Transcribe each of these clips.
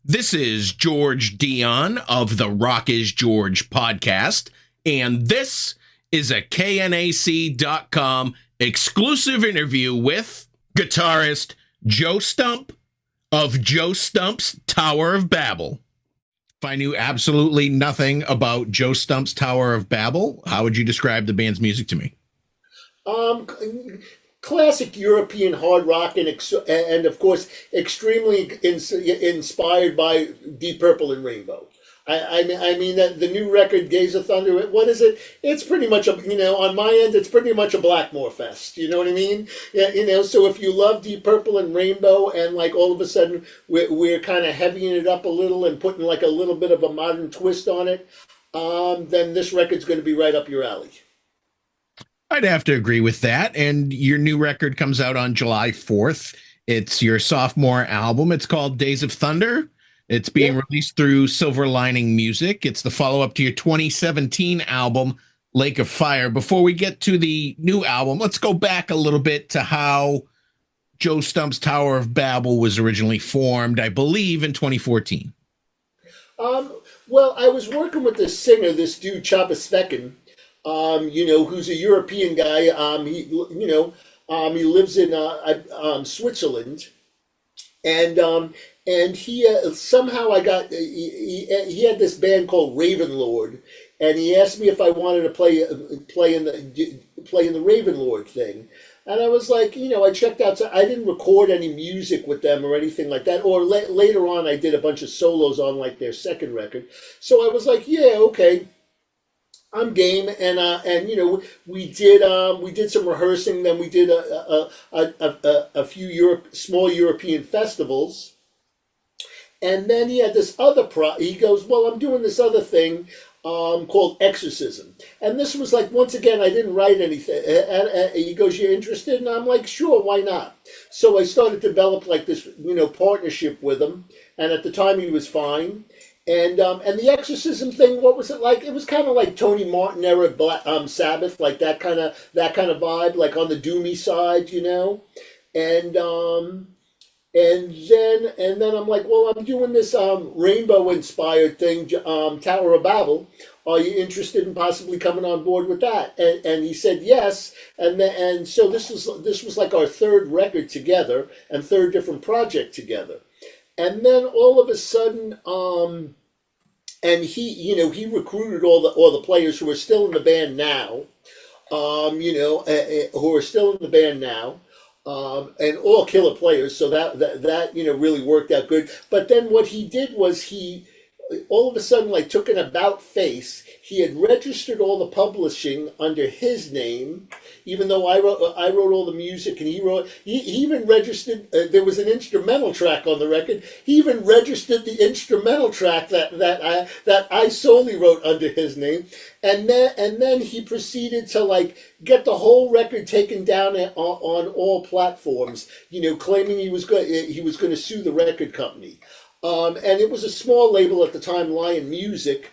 This is George Dionne of the Rock is George podcast, and this is a KNAC.com exclusive interview with guitarist Joe Stump of Joe Stump's Tower of Babel. If I knew absolutely nothing about Joe Stump's Tower of Babel, how would you describe the band's music to me? Classic European hard rock and of course extremely inspired by Deep Purple and Rainbow. I mean that the new record Days of Thunder, what is it? It's pretty much on my end it's pretty much a Blackmore fest. You know what I mean? Yeah, so if you love Deep Purple and Rainbow and like all of a sudden we're kind of heavying it up a little and putting like a little bit of a modern twist on it, then this record's going to be right up your alley. I'd have to agree with that. And your new record comes out on July 4th. It's your sophomore album. It's called Days of Thunder. It's being released through Silver Lining Music. It's the follow-up to your 2017 album, Lake of Fire. Before we get to the new album, let's go back a little bit to how Joe Stump's Tower of Babel was originally formed, I believe, in 2014. Well, I was working with this singer, this dude, Chastain, who's a European guy. He lives in Switzerland, and he somehow he had this band called Raven Lord, and he asked me if I wanted to play in the Raven Lord thing. And I was like, I checked out. So I didn't record any music with them or anything like that. Or later on, I did a bunch of solos on like their second record. So I was like, yeah, okay. I'm game, and we did some rehearsing. Then we did a few small European festivals, and then he had this other he goes, well, I'm doing this other thing called Exorcism, and this was like, once again, I didn't write anything. And he goes, you're interested, and I'm like, sure, why not? So I started to develop like this partnership with him, and at the time he was fine. And the Exorcism thing, what was it like? It was kind of like Tony Martin era Sabbath, like that kind of vibe, like on the doomy side, And then I'm like, well, I'm doing this rainbow inspired thing, Tower of Babel. Are you interested in possibly coming on board with that? And he said yes. And so this was like our third record together and third different project together. And then all of a sudden, and he recruited all the players who are still in the band now, who are still in the band now, and all killer players. So that really worked out good. But then what he did was he all of a sudden like took an about face. He had registered all the publishing under his name, even though I wrote all the music, and he even registered. There was an instrumental track on the record. He even registered the instrumental track that I solely wrote under his name, and then he proceeded to like get the whole record taken down on all platforms. Claiming he was going to sue the record company. And it was a small label at the time, Lion Music,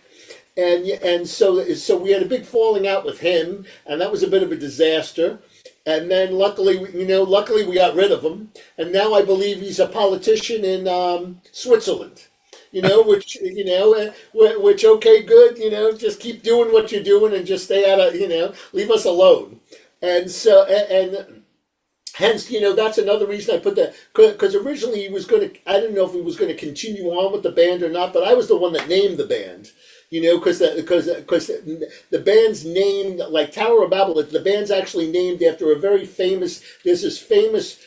and so we had a big falling out with him, and that was a bit of a disaster. And then luckily we got rid of him, and now I believe he's a politician in Switzerland. Which okay, good. Just keep doing what you're doing and just stay out of leave us alone. And so and. Hence, that's another reason I put that, because originally I didn't know if he was going to continue on with the band or not, but I was the one that named the band, because the band's name, like Tower of Babel, the band's actually named after there's this famous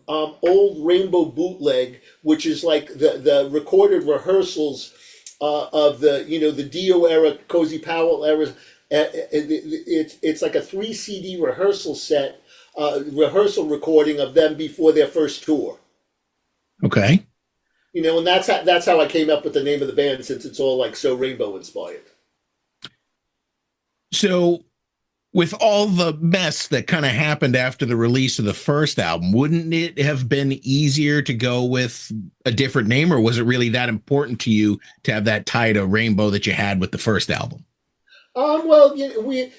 old Rainbow bootleg, which is like the recorded rehearsals of the Dio era, Cozy Powell era. It's like a 3 CD rehearsal set. Rehearsal recording of them before their first tour. Okay. And that's how I came up with the name of the band, since it's all like so rainbow inspired. So with all the mess that kind of happened after the release of the first album, wouldn't it have been easier to go with a different name, or was it really that important to you to have that tie to Rainbow that you had with the first album? Well, you know, we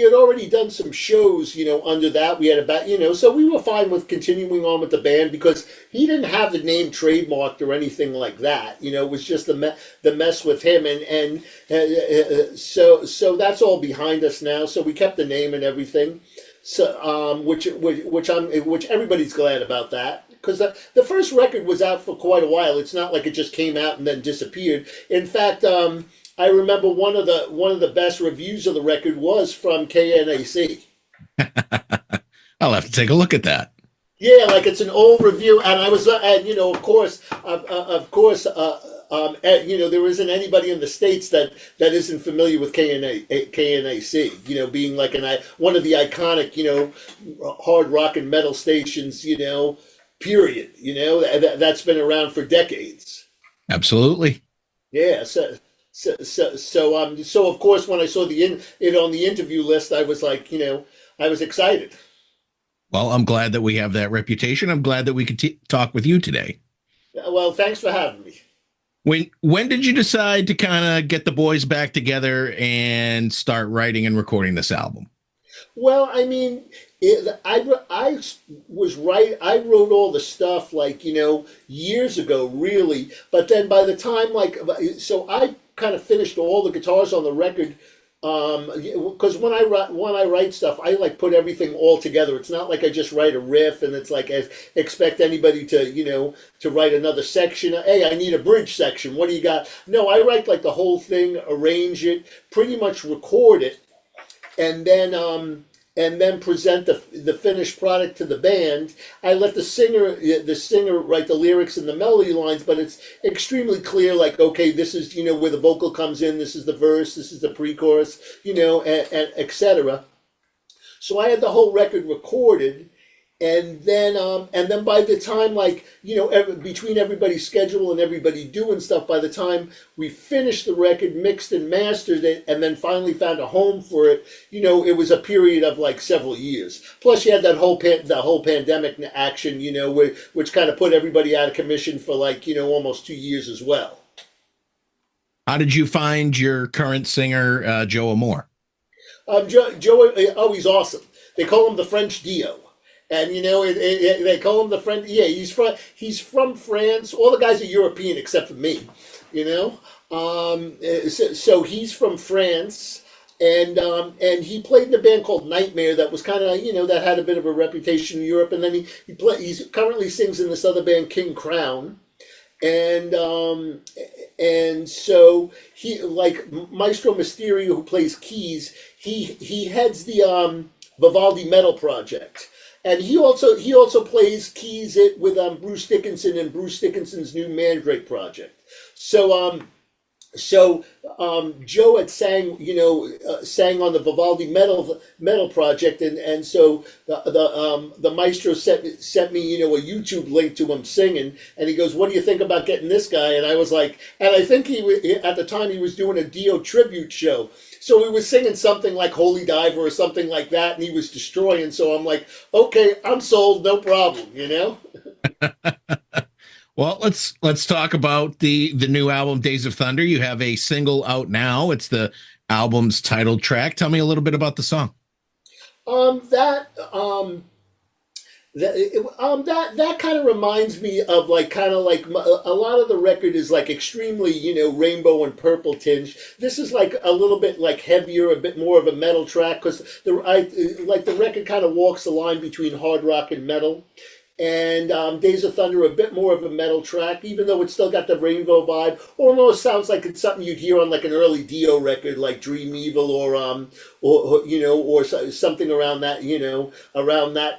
had already done some shows, under that. We had about, so we were fine with continuing on with the band because he didn't have the name trademarked or anything like that. It was just the mess with him, and so that's all behind us now. So we kept the name and everything. So, which everybody's glad about that. Because the first record was out for quite a while. It's not like it just came out and then disappeared. In fact, I remember one of the best reviews of the record was from KNAC. I'll have to take a look at that. Yeah, like it's an old review, and I was, and there isn't anybody in the States that isn't familiar with KNAC. Being like one of the iconic, hard rock and metal stations. Period. That's been around for decades. Absolutely. Yeah. So of course, when I saw it on the interview list, I was like, I was excited. Well, I'm glad that we have that reputation. I'm glad that we could talk with you today. Well, thanks for having me. When did you decide to kind of get the boys back together and start writing and recording this album? Well, I mean, I was right. I wrote all the stuff like, years ago, really. But then by the time, so I kind of finished all the guitars on the record. Because when I write stuff, I like put everything all together. It's not like I just write a riff and it's like I expect anybody to write another section. Hey, I need a bridge section. What do you got? No, I write like the whole thing, arrange it, pretty much record it, and then present the finished product to the band. I let the singer write the lyrics and the melody lines, but it's extremely clear. Like, okay, this is where the vocal comes in. This is the verse. This is the pre-chorus. And etc. So I had the whole record recorded. And then by the time, between everybody's schedule and everybody doing stuff, by the time we finished the record, mixed and mastered it, and then finally found a home for it, it was a period of like several years. Plus, you had that whole pandemic action, which kind of put everybody out of commission for almost 2 years as well. How did you find your current singer, Joe Moore? Joe, he's awesome. They call him the French Dio. And they call him the friend. Yeah, he's from France. All the guys are European except for me. So he's from France, and he played in a band called Nightmare that was kind of that had a bit of a reputation in Europe. And then he currently sings in this other band, King Crown, and so he, like Maestro Mysterio, who plays keys, he heads the Vivaldi Metal Project. And he also plays keys with Bruce Dickinson and Bruce Dickinson's new Mandrake project. So Joe had sang on the Vivaldi metal project, and so the maestro sent me a YouTube link to him singing, and he goes, "What do you think about getting this guy?" And I was like, and I think at the time he was doing a Dio tribute show. So he was singing something like Holy Diver or something like that, and he was destroying. So I'm like, okay, I'm sold, no problem, Well, let's talk about the new album, Days of Thunder. You have a single out now. It's the album's title track. Tell me a little bit about the song. That kind of reminds me of a lot of the record is like extremely rainbow and purple tinge. This is like a little bit like heavier, a bit more of a metal track, because the record kind of walks the line between hard rock and metal. And Days of Thunder, a bit more of a metal track, even though it's still got the rainbow vibe. Almost sounds like it's something you'd hear on like an early Dio record, like Dream Evil, or something around that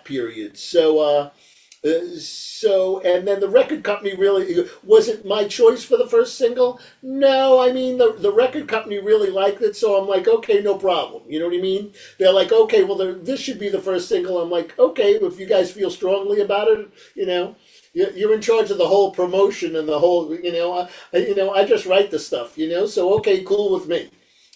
period. And then the record company really, was it my choice for the first single? No, I mean, the record company really liked it, so I'm like, okay, no problem. You know what I mean? They're like, okay, well, this should be the first single. I'm like, okay, if you guys feel strongly about it, you're in charge of the whole promotion and the whole, I just write the stuff, so okay, cool with me.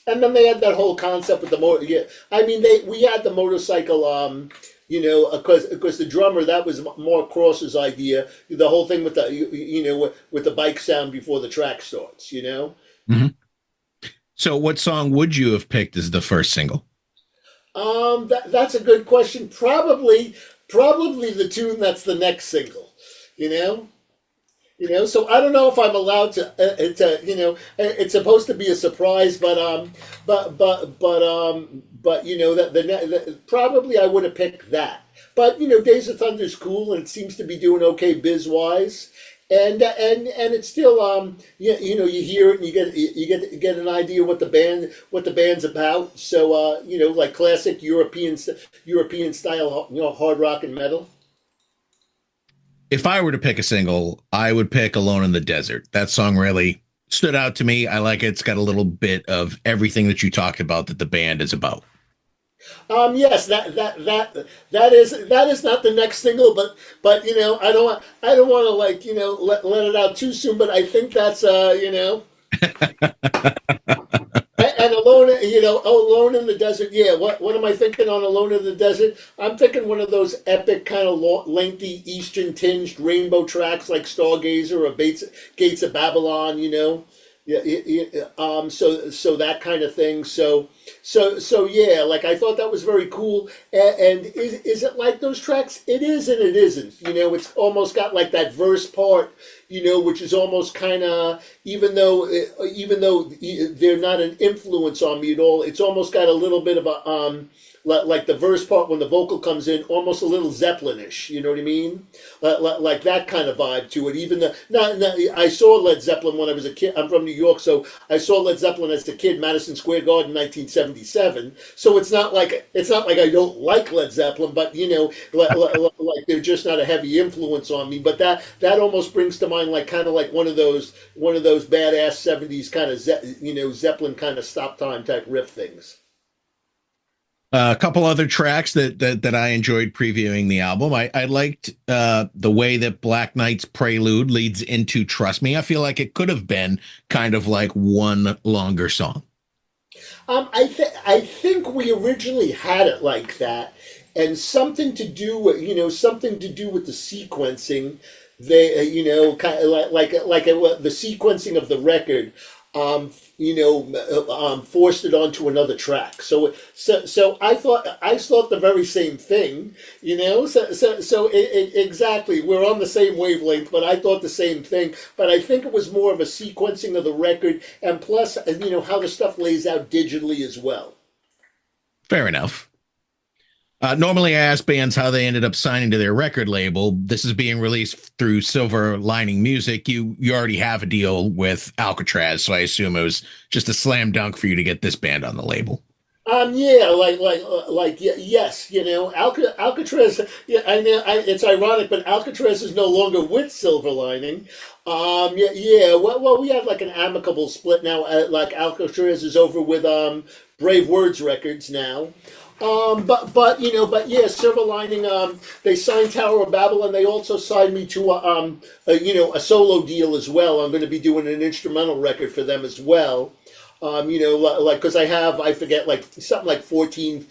And then they had that whole concept with the we had the motorcycle, because the drummer, that was Mark Cross's idea. The whole thing with the, with the bike sound before the track starts, Mm-hmm. So, what song would you have picked as the first single? That's a good question. Probably the tune that's the next single. You know, So I don't know if I'm allowed it's supposed to be a surprise, but that probably I would have picked that. But Days of Thunder's cool, and it seems to be doing okay biz wise. And it's still you hear it and you get an idea what the band's about. So like classic European style hard rock and metal. If I were to pick a single, I would pick Alone in the Desert. That song really stood out to me. I like it. It's got a little bit of everything that you talked about that the band is about. Yes, that is not the next single, but I don't want to like let it out too soon. But I think that's and Alone in the Desert. Yeah, what am I thinking on Alone in the Desert? I'm thinking one of those epic kind of lengthy Eastern tinged rainbow tracks like Stargazer or Gates of Babylon. Yeah, so that kind of thing. So yeah, like I thought that was very cool. And is it like those tracks? It is and it isn't. It's almost got like that verse part, which is almost kind of even though they're not an influence on me at all. It's almost got a little bit of a like the verse part when the vocal comes in, almost a little Zeppelinish. You know what I mean? Like that kind of vibe to it. Even I saw Led Zeppelin when I was a kid. I'm from New York, so I saw Led Zeppelin as a kid, Madison Square Garden, 1977. So it's not like I don't like Led Zeppelin, but like they're just not a heavy influence on me. But that almost brings to mind like kind of like one of those badass 70s kind of Zeppelin kind of stop time type riff things. A couple other tracks that I enjoyed previewing the album. I liked the way that Black Knight's prelude leads into Trust Me. I feel like it could have been kind of like one longer song. I think we originally had it like that, and something to do with the sequencing. They kind of the sequencing of the record. Forced it onto another track. So I thought the very same thing, exactly. We're on the same wavelength, but I thought the same thing. But I think it was more of a sequencing of the record, and plus, how the stuff lays out digitally as well. Fair enough. Normally, I ask bands how they ended up signing to their record label. This is being released through Silver Lining Music. You already have a deal with Alcatrazz, so I assume it was just a slam dunk for you to get this band on the label. Yeah, yes, Alcatrazz. Yeah, I know. It's ironic, but Alcatrazz is no longer with Silver Lining. Yeah. Well, we have like an amicable split now. Like Alcatrazz is over with Brave Words Records now. But yeah, Silver Lining. They signed Tower of Babel, and they also signed me to a solo deal as well. I'm going to be doing an instrumental record for them as well. Because I forget, like something like 14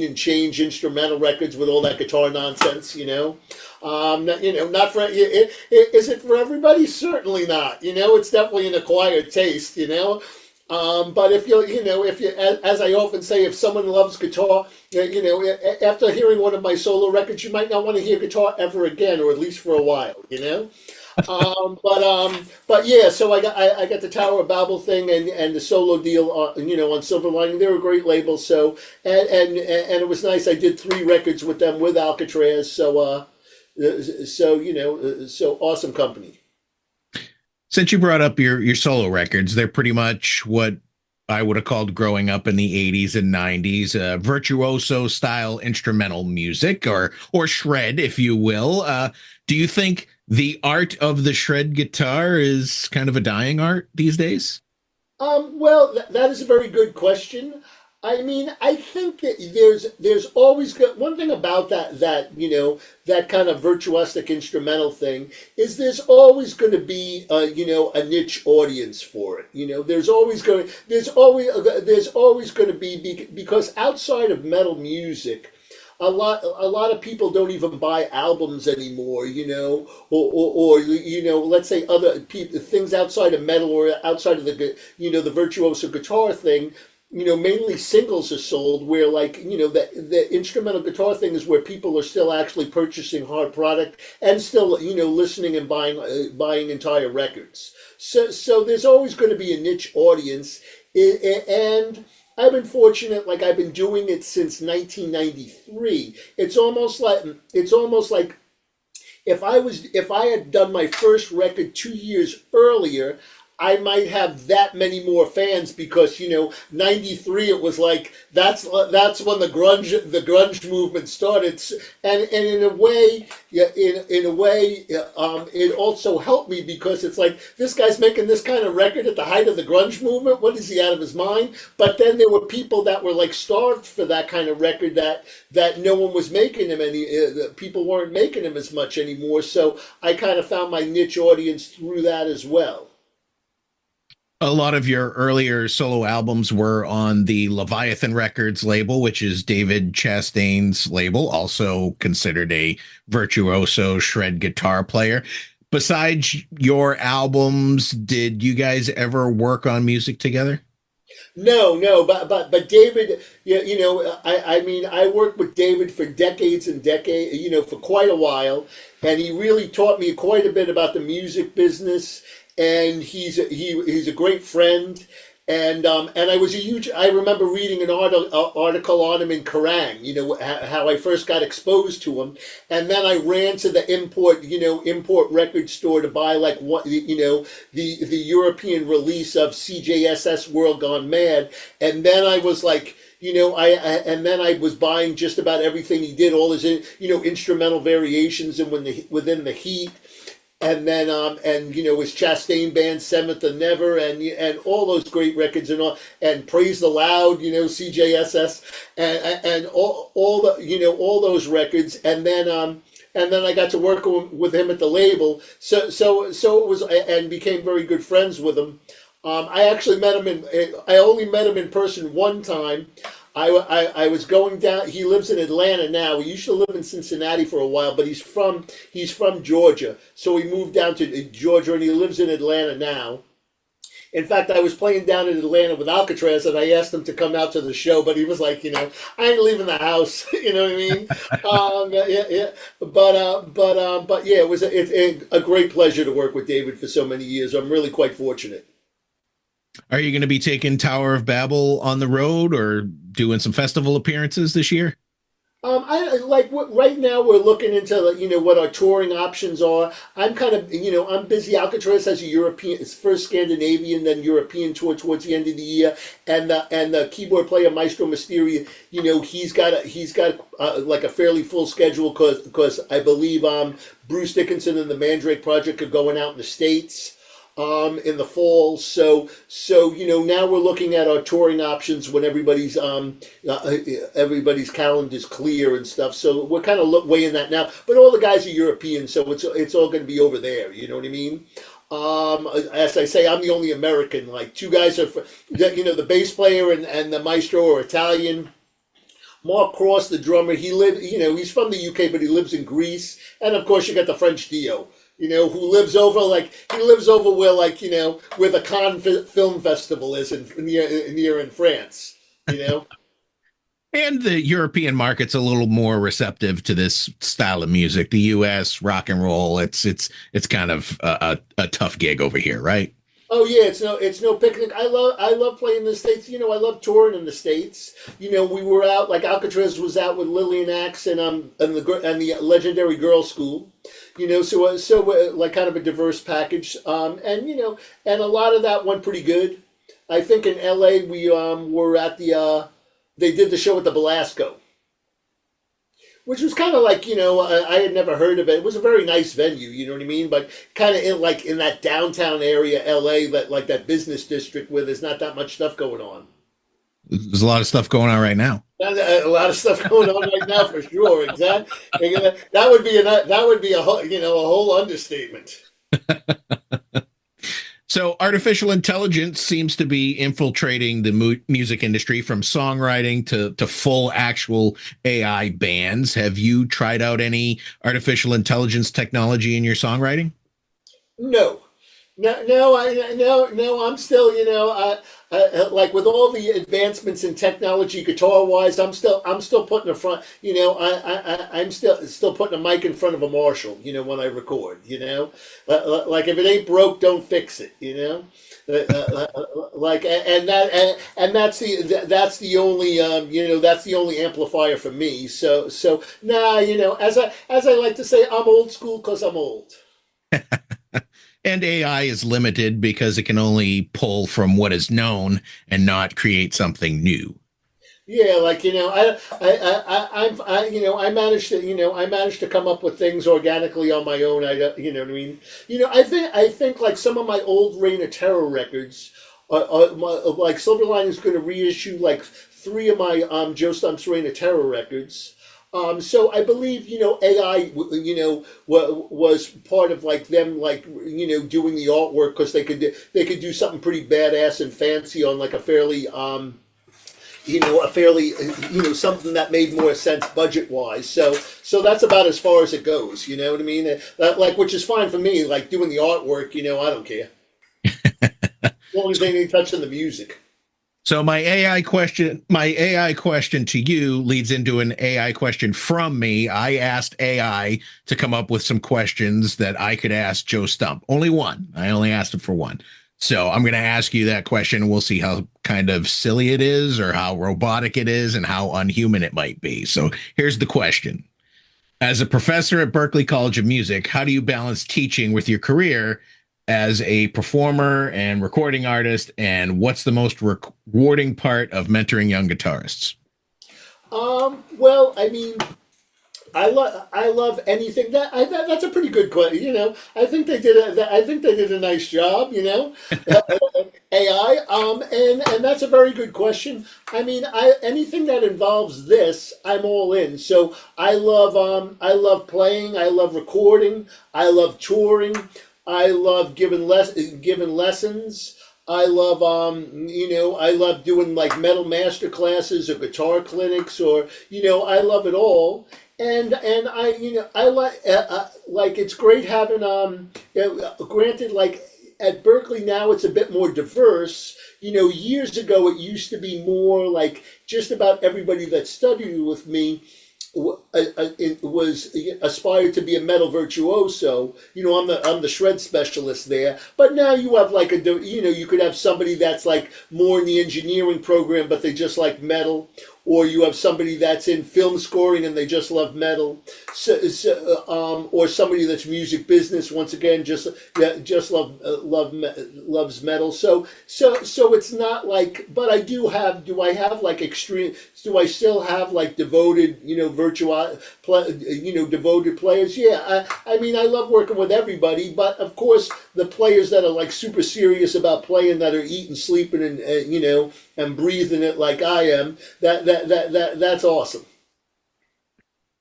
and change instrumental records with all that guitar nonsense. Not for is it for everybody? Certainly not. It's definitely an acquired taste. But if as I often say, if someone loves guitar, after hearing one of my solo records, you might not want to hear guitar ever again, or at least for a while, but yeah, so I got the Tower of Babel thing and the solo deal on Silver Lining. They're a great label, so and it was nice. I did 3 records with them with Alcatrazz, so awesome company. Since you brought up your solo records, they're pretty much what I would have called growing up in the 80s and 90s, virtuoso style instrumental music or shred, if you will. Do you think the art of the shred guitar is kind of a dying art these days? Well, that is a very good question. I mean, I think that there's always one thing about that kind of virtuosic instrumental thing is there's always going to be a niche audience for it. There's always going to be because outside of metal music, a lot of people don't even buy albums anymore, or let's say other people, things outside of metal or outside of the virtuoso guitar thing. Mainly singles are sold where like, the instrumental guitar thing is where people are still actually purchasing hard product and still, listening and buying entire records. So there's always going to be a niche audience. And I've been fortunate, like I've been doing it since 1993. It's almost like if I had done my first record 2 years earlier, I might have that many more fans because 93 it was like that's when the grunge movement started, and in a way, yeah, in a way it also helped me because it's like this guy's making this kind of record at the height of the grunge movement. What is he, out of his mind? But then there were people that were like starved for that kind of record that no one was making them people weren't making them as much anymore. So I kind of found my niche audience through that as well. A lot of your earlier solo albums were on the Leviathan Records label, which is David Chastain's label, also considered a virtuoso shred guitar player. Besides your albums, did you guys ever work on music together? No, but David, yeah, I mean, I worked with David for decades and decades, for quite a while, and he really taught me quite a bit about the music business. And he's a great friend, and I remember reading an article on him in Kerrang, how I first got exposed to him, and then I ran to the import record store to buy like the European release of CJSS World Gone Mad, and then I was like. And then I was buying just about everything he did, all his instrumental variations and within the Heat, and then his Chastain band Seventh and Never, and all those great records, and Praise the Loud, CJSS, and all those records, and then I got to work with him at the label, so it was, and became very good friends with him. I only met him in person one time. I was going down. He lives in Atlanta now. He used to live in Cincinnati for a while, but he's from Georgia. So he moved down to Georgia, and he lives in Atlanta now. In fact, I was playing down in Atlanta with Alcatrazz, and I asked him to come out to the show, but he was like, I ain't leaving the house. You know what I mean? Yeah. But yeah, it was a great pleasure to work with David for so many years. I'm really quite fortunate. Are you going to be taking Tower of Babel on the road or doing some festival appearances this year? I like right now we're looking into what our touring options are. I'm kind of I'm busy. Alcatrazz has a European, it's first Scandinavian, then European tour towards the end of the year, and the keyboard player Maestro Mysteria, he's got like a fairly full schedule because I believe Bruce Dickinson and the Mandrake Project are going out in the States. In the fall, so now we're looking at our touring options when everybody's calendar's clear and stuff. So we're kind of weighing that now. But all the guys are European, so it's all going to be over there. You know what I mean? As I say, I'm the only American. Like two guys are, the bass player and the maestro are Italian. Mark Cross, the drummer, he's from the UK, but he lives in Greece. And of course, you got the French Dio. Who lives over where where the Cannes Film Festival is near in France, And the European market's a little more receptive to this style of music. The US rock and roll, it's kind of a tough gig over here, right? Oh yeah, it's no picnic. I love playing in the States. I love touring in the States. We were out, like Alcatrazz was out with Lillian Axe and the legendary Girl School. So we're like kind of a diverse package. And a lot of that went pretty good. I think in LA we were at they did the show at the Belasco, which was kind of like, I had never heard of it. It was a very nice venue, you know what I mean? But kind of in that downtown area, LA, that business district where there's not that much stuff going on. There's a lot of stuff going on right now. A lot of stuff going on right now for sure. Exactly. That would be a whole understatement. So artificial intelligence seems to be infiltrating the music industry from songwriting to full actual AI bands. Have you tried out any artificial intelligence technology in your songwriting? No, no. I'm still, like with all the advancements in technology, guitar wise, I'm still putting a front. I'm still putting a mic in front of a Marshall. When I record. Like if it ain't broke, don't fix it. Like and that's the only that's the only amplifier for me. So nah. As I like to say, I'm old school because I'm old. And AI is limited because it can only pull from what is known and not create something new. Yeah, like I managed to come up with things organically on my own. What I mean. I think like some of my old Reign of Terror records, like Silverline is going to reissue like three of my Joe Stump's Reign of Terror records. So I believe AI was part of like them like doing the artwork because they could do something pretty badass and fancy on like a fairly something that made more sense budget wise. So that's about as far as it goes. You know what I mean? Like which is fine for me. Like doing the artwork, I don't care as long as they ain't touching the music. So my AI question to you leads into an AI question from me. I asked AI to come up with some questions that I could ask Joe Stump. Only one. I only asked him for one. So I'm going to ask you that question, and we'll see how kind of silly it is or how robotic it is and how unhuman it might be. So here's the question. As a professor at Berklee College of Music, how do you balance teaching with your career as a performer and recording artist, and what's the most rewarding part of mentoring young guitarists? Well, I mean, I love anything that's a pretty good question. I think they did a nice job. AI. And that's a very good question. I mean, anything that involves this, I'm all in. So I love playing. I love recording. I love touring. I love giving lessons. I love doing like metal master classes or guitar clinics or I love it all. And I like it's great having granted like at Berklee now it's a bit more diverse. Years ago it used to be more like just about everybody that studied with me it was aspired to be a metal virtuoso. I'm the shred specialist there. But now you have like you could have somebody that's like more in the engineering program, but they just like metal, or you have somebody that's in film scoring and they just love metal, or somebody that's music business once again just loves metal. So it's not like, but do I have like extreme? Do I still have like devoted devoted players? Yeah, I mean I love working with everybody, but of course the players that are like super serious about playing, that are eating, sleeping, and and breathing it like I am, that's awesome.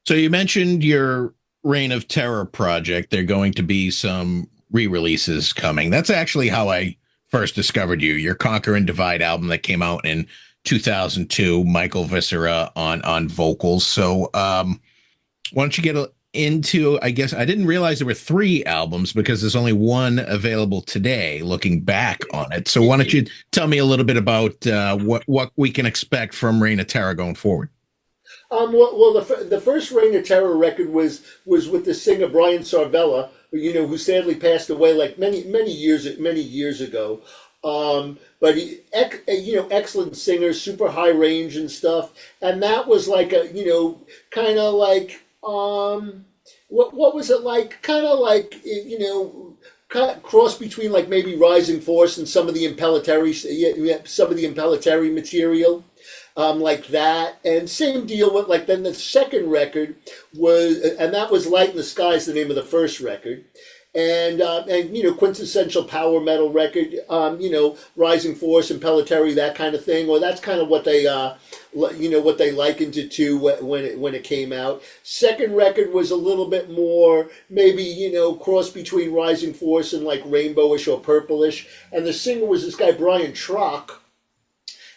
So you mentioned your Reign of Terror project. There are going to be some re-releases coming. That's actually how I first discovered you. Your Conquer and Divide album that came out in 2002, Michael Viscera on vocals. So why don't you get into, I guess I didn't realize there were three albums because there's only one available today, looking back on it. So why don't you tell me a little bit about what we can expect from Reign of Terror going forward? Well, the first Reign of Terror record was with the singer Brian Sarvella, who sadly passed away like many years ago. But excellent singer, super high range and stuff, and that was like a kind of like what was it like? Kind of like kind of cross between like maybe Rising Force and some of the Impellitteri material. Like that, and same deal with like then the second record was, and that was Light in the Sky is the name of the first record, and quintessential power metal record, Rising Force and Pelletary, that kind of thing. Or that's kind of what they what they likened it to when it came out. Second record was a little bit more maybe cross between Rising Force and like rainbowish or purplish. And the singer was this guy Brian Trock.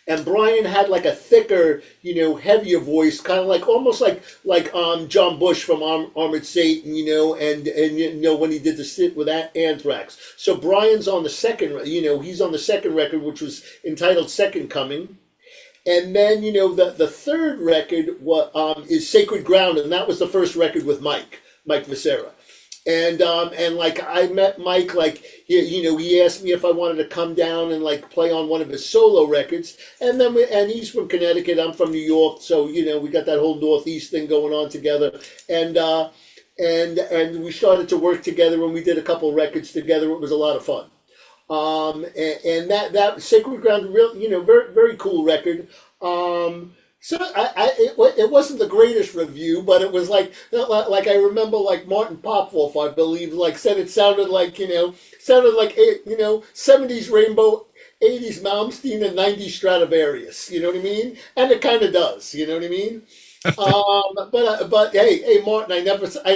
And Brian had like a thicker, heavier voice, kind of like almost like John Bush from Armored Satan, and when he did the sit with Anthrax. So Brian's on the second, he's on the second record, which was entitled Second Coming. And then the third record is Sacred Ground, and that was the first record with Mike Viscera. And like I met Mike, like he asked me if I wanted to come down and like play on one of his solo records, and then and he's from Connecticut, I'm from New York, so we got that whole Northeast thing going on together, and we started to work together, and we did a couple records together. It was a lot of fun. And that Sacred Ground, real very very cool record. So it wasn't the greatest review, but it was like I remember like Martin Popwolf, I believe, like said it sounded like 70s Rainbow, 80s Malmsteen, and 90s Stradivarius. You know what I mean? And it kind of does. You know what I mean? But hey Martin, I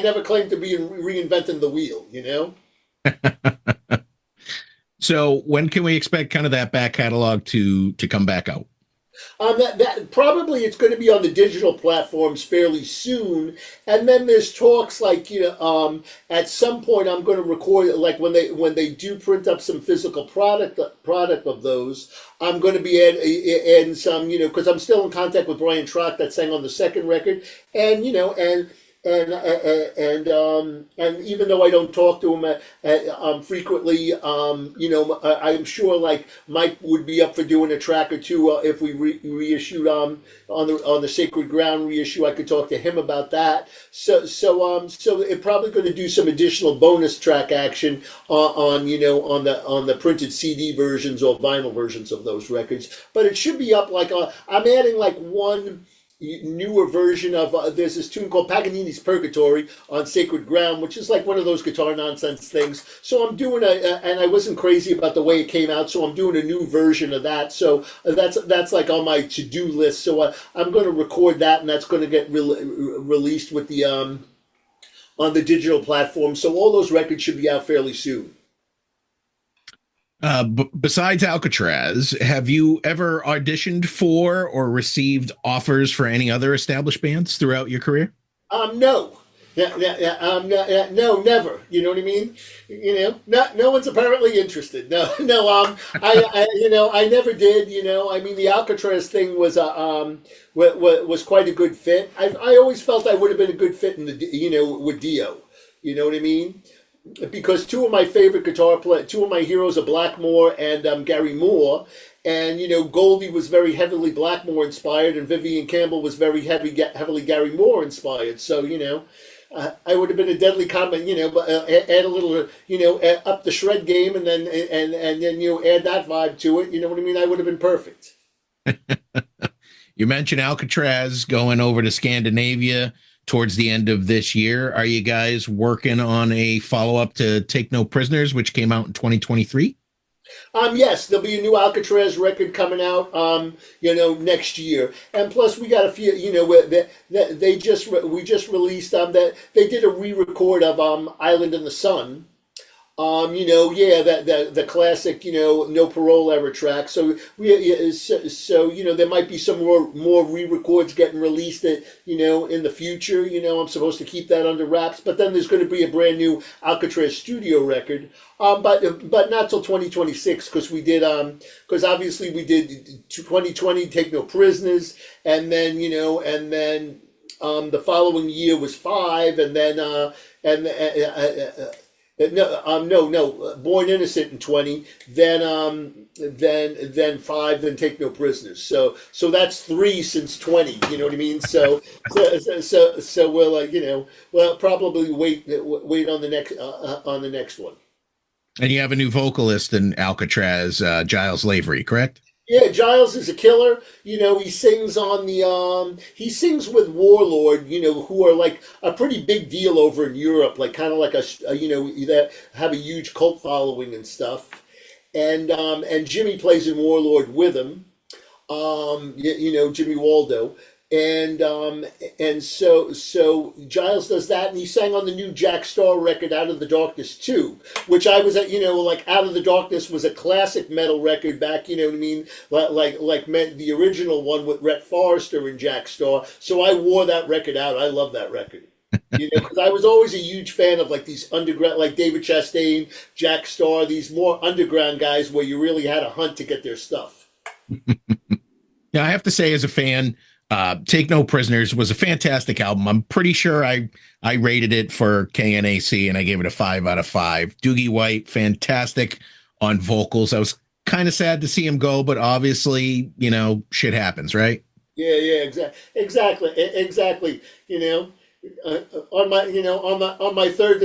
never claimed to be reinventing the wheel. So when can we expect kind of that back catalog to come back out? That probably it's going to be on the digital platforms fairly soon, and then there's talks like at some point I'm going to record it, like when they do print up some physical product of those. I'm going to be adding some because I'm still in contact with Brian Trock that sang on the second record, and and even though I don't talk to him frequently, I'm sure like Mike would be up for doing a track or two if we reissued on the Sacred Ground reissue. I could talk to him about that. So it probably going to do some additional bonus track action on the printed CD versions or vinyl versions of those records. But it should be up like I'm adding like one newer version of there's this tune called Paganini's Purgatory on Sacred Ground, which is like one of those guitar nonsense things. So I'm doing and I wasn't crazy about the way it came out, so I'm doing a new version of that. So that's like on my to-do list. So I'm going to record that, and that's going to get released with the on the digital platform. So all those records should be out fairly soon. Besides Alcatrazz, have you ever auditioned for or received offers for any other established bands throughout your career? No. No, never. You know what I mean? No one's apparently interested. No. I never did. I mean, the Alcatrazz thing was quite a good fit. I always felt I would have been a good fit in the with Dio. You know what I mean? Because two of my favorite two of my heroes are Blackmore and Gary Moore, and Goldie was very heavily Blackmore inspired, and Vivian Campbell was very heavily Gary Moore inspired. So I would have been a deadly comment, but add a little, up the shred game, and then add that vibe to it. You know what I mean? I would have been perfect. You mentioned Alcatrazz going over to Scandinavia towards the end of this year. Are you guys working on a follow-up to Take No Prisoners, which came out in 2023? Yes, there'll be a new Alcatrazz record coming out, next year. And plus, we got a few, we just released that they did a re-record of Island in the Sun. The classic, No Parole Ever track. So there might be some more re-records getting released in the future. I'm supposed to keep that under wraps, but then there's going to be a brand new Alcatrazz studio record. But not till 2026, because obviously we did 2020 Take No Prisoners, and then the following year was 5, and then Born Innocent in 20, then 5, then Take No Prisoners. So that's 3 since 20. You know what I mean? So we'll probably wait on the next one. And you have a new vocalist in Alcatrazz, Giles Lavery, correct? Yeah, Giles is a killer. He sings on the he sings with Warlord, who are like a pretty big deal over in Europe, like kind of like that have a huge cult following and stuff. And Jimmy plays in Warlord with him. Jimmy Waldo. And Giles does that, and he sang on the new Jack Starr record, Out of the Darkness 2, which I was at, like Out of the Darkness was a classic metal record back, you know what I mean, the original one with Rhett Forrester and Jack Starr. So I wore that record out. I love that record. Because I was always a huge fan of like these underground, like David Chastain, Jack Starr, these more underground guys where you really had to hunt to get their stuff. Yeah, I have to say, as a fan, Take No Prisoners was a fantastic album. I'm pretty sure I rated it for KNAC and I gave it a 5 out of 5. Doogie White, fantastic on vocals. I was kind of sad to see him go, but obviously, shit happens, right? Yeah, exactly. On my third,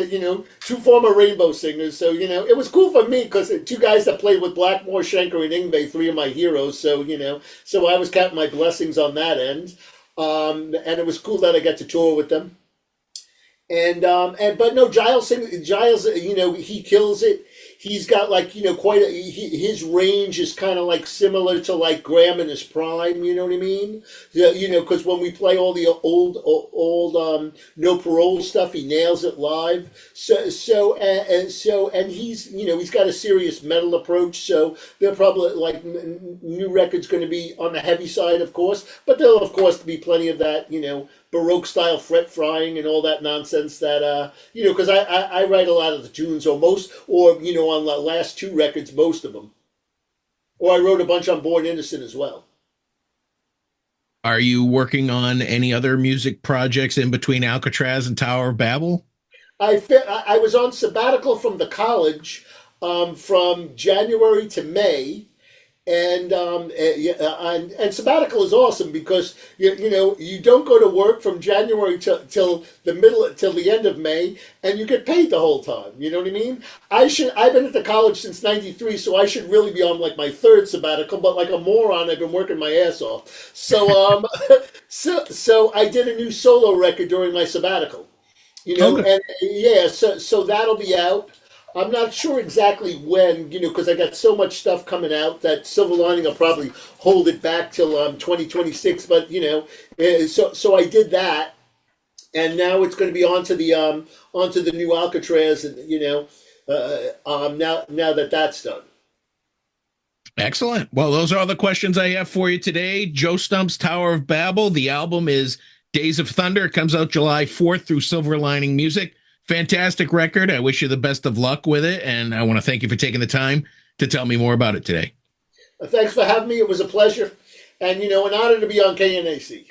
two former Rainbow singers. So it was cool for me because two guys that played with Blackmore, Schenker, and Yngwie, three of my heroes. So I was counting my blessings on that end. And it was cool that I got to tour with them. But no, Giles, he kills it. He's got like, his range is kind of like similar to like Graham in his prime, you know what I mean? Yeah, because when we play all the old No Parole stuff, he nails it live. And he's got a serious metal approach. So they're probably like new record's going to be on the heavy side, of course, but there'll of course be plenty of that, Baroque style fret frying and all that nonsense that because I write a lot of the tunes on the last two records, most of them, or I wrote a bunch on Born Innocent as well. Are you working on any other music projects in between Alcatrazz and Tower of Babel? I was on sabbatical from the college from January to May. And sabbatical is awesome because you don't go to work from January till the end of May, and you get paid the whole time. You know what I mean? I've been at the college since '93, so I should really be on like my third sabbatical. But like a moron, I've been working my ass off. So so I did a new solo record during my sabbatical. Okay. And yeah, so that'll be out. I'm not sure exactly when, because I got so much stuff coming out that Silver Lining will probably hold it back till 2026. But so I did that, and now it's going to be onto the new Alcatrazz, and now that that's done. Excellent. Well, those are all the questions I have for you today. Joe Stump's Tower of Babel. The album is Days of Thunder. It comes out July 4th through Silver Lining Music. Fantastic record. I wish you the best of luck with it. And I want to thank you for taking the time to tell me more about it today. Thanks for having me. It was a pleasure. And, an honor to be on KNAC.